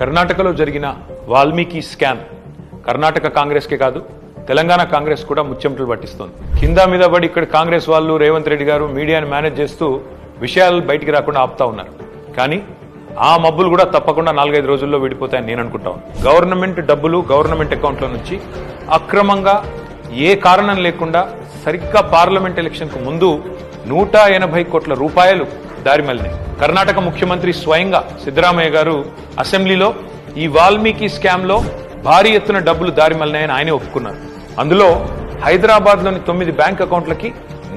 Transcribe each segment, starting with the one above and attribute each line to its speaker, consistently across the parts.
Speaker 1: కర్ణాటకలో జరిగిన వాల్మీకి స్కామ్ కర్ణాటక కాంగ్రెస్కే కాదు తెలంగాణ కాంగ్రెస్ కూడా ముచ్చెమటలు పట్టిస్తోంది. కింద మీద పడి ఇక్కడ కాంగ్రెస్ వాళ్ళు రేవంత్ రెడ్డి గారు మీడియాను మేనేజ్ చేస్తూ విషయాలు బయటికి రాకుండా ఆపుతా ఉన్నారు. కానీ ఆ మబ్బులు కూడా తప్పకుండా 4-5 రోజుల్లో విడిపోతాయని నేను అనుకుంటాను. గవర్నమెంట్ డబ్బులు గవర్నమెంట్ అకౌంట్ల నుంచి అక్రమంగా ఏ కారణం లేకుండా సరిగ్గా పార్లమెంట్ ఎలక్షన్ కు ముందు 180 కోట్ల రూపాయలు దారిమల్లినాయి. కర్ణాటక ముఖ్యమంత్రి స్వయంగా సిద్ధరామయ్య గారు అసెంబ్లీలో ఈ వాల్మీకి స్కామ్ లో భారీ ఎత్తున డబ్బులు దారిమల్లినాయని ఆయనే ఒప్పుకున్నారు. అందులో హైదరాబాద్ లోని 9 బ్యాంక్ అకౌంట్లకి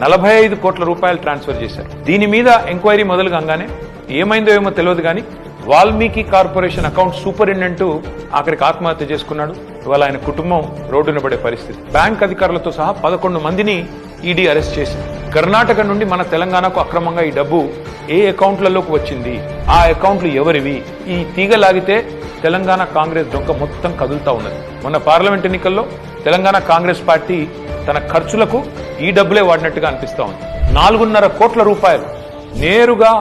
Speaker 1: 45 కోట్ల రూపాయలు ట్రాన్స్ఫర్ చేశారు. దీని మీద ఎంక్వైరీ మొదలు కాగానే ఏమైందో ఏమో తెలియదు కానీ వాల్మీకి కార్పొరేషన్ అకౌంట్ సూపరింటెండెంట్ ఆఖరికి ఆత్మహత్య చేసుకున్నాడు. ఇవాళ ఆయన కుటుంబం రోడ్డున పడే పరిస్థితి. బ్యాంక్ అధికారులతో సహా 11 మందిని ఈడీ అరెస్ట్ చేసింది. కర్ణాటక నుండి మన తెలంగాణకు అక్రమంగా ఈ డబ్బు ఏ అకౌంట్లలోకి వచ్చింది, ఆ అకౌంట్లు ఎవరివి, ఈ తీగ లాగితే తెలంగాణ కాంగ్రెస్ డొంక మొత్తం కదులుతా ఉన్నది. మొన్న పార్లమెంట్ ఎన్నికల్లో తెలంగాణ కాంగ్రెస్ పార్టీ తన ఖర్చులకు ఈ డబ్బులే వాడినట్టుగా అనిపిస్తా ఉంది. 4.5 కోట్ల రూపాయలు నేరుగా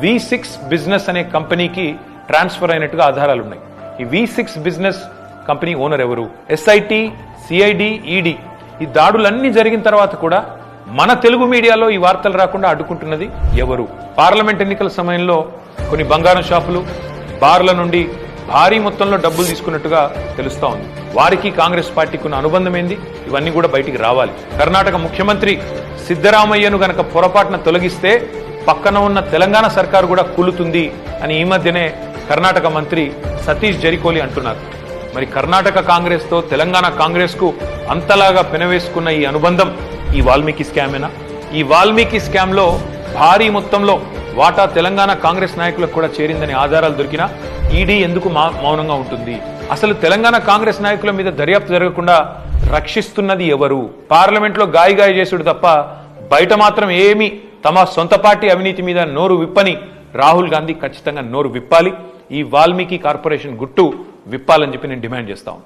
Speaker 1: V6 బిజినెస్ అనే కంపెనీకి ట్రాన్స్ఫర్ అయినట్టుగా ఆధారాలు ఉన్నాయి. ఈ V6 బిజినెస్ కంపెనీ ఓనర్ ఎవరు? SIT, CID, ED ఈ దాడులన్నీ జరిగిన తర్వాత కూడా మన తెలుగు మీడియాలో ఈ వార్తలు రాకుండా అడ్డుకుంటున్నది ఎవరు? పార్లమెంట్ ఎన్నికల సమయంలో కొన్ని బంగారం షాపులు, బార్ల నుండి భారీ మొత్తంలో డబ్బులు తీసుకున్నట్టుగా తెలుస్తా ఉంది. వారికి కాంగ్రెస్ పార్టీకి ఉన్న అనుబంధం ఏంది? ఇవన్నీ కూడా బయటికి రావాలి. కర్ణాటక ముఖ్యమంత్రి సిద్ధరామయ్యను గనక పొరపాటున తొలగిస్తే పక్కన ఉన్న తెలంగాణ సర్కారు కూడా కూలుతుంది అని ఈ మధ్యనే కర్ణాటక మంత్రి సతీష్ జరికోలి అంటున్నారు. మరి కర్ణాటక కాంగ్రెస్ తో తెలంగాణ కాంగ్రెస్ కు అంతలాగా పెనవేసుకున్న ఈ అనుబంధం ఈ వాల్మీకి స్కామేనా? ఈ వాల్మీకి స్కామ్ లో భారీ మొత్తంలో వాటా తెలంగాణ కాంగ్రెస్ నాయకులకు కూడా చేరిందని ఆధారాలు దొరికినా ఈడీ ఎందుకు మౌనంగా ఉంటుంది? అసలు తెలంగాణ కాంగ్రెస్ నాయకుల మీద దర్యాప్తు జరగకుండా రక్షిస్తున్నది ఎవరు? పార్లమెంట్ లో గాయ చేసుడు తప్ప బయట మాత్రం ఏమీ తమ సొంత పార్టీ అవినీతి మీద నోరు విప్పని రాహుల్ గాంధీ ఖచ్చితంగా నోరు విప్పాలి. ఈ వాల్మీకి కార్పొరేషన్ గుట్టు విప్పాలని చెప్పి నేను డిమాండ్ చేస్తాను.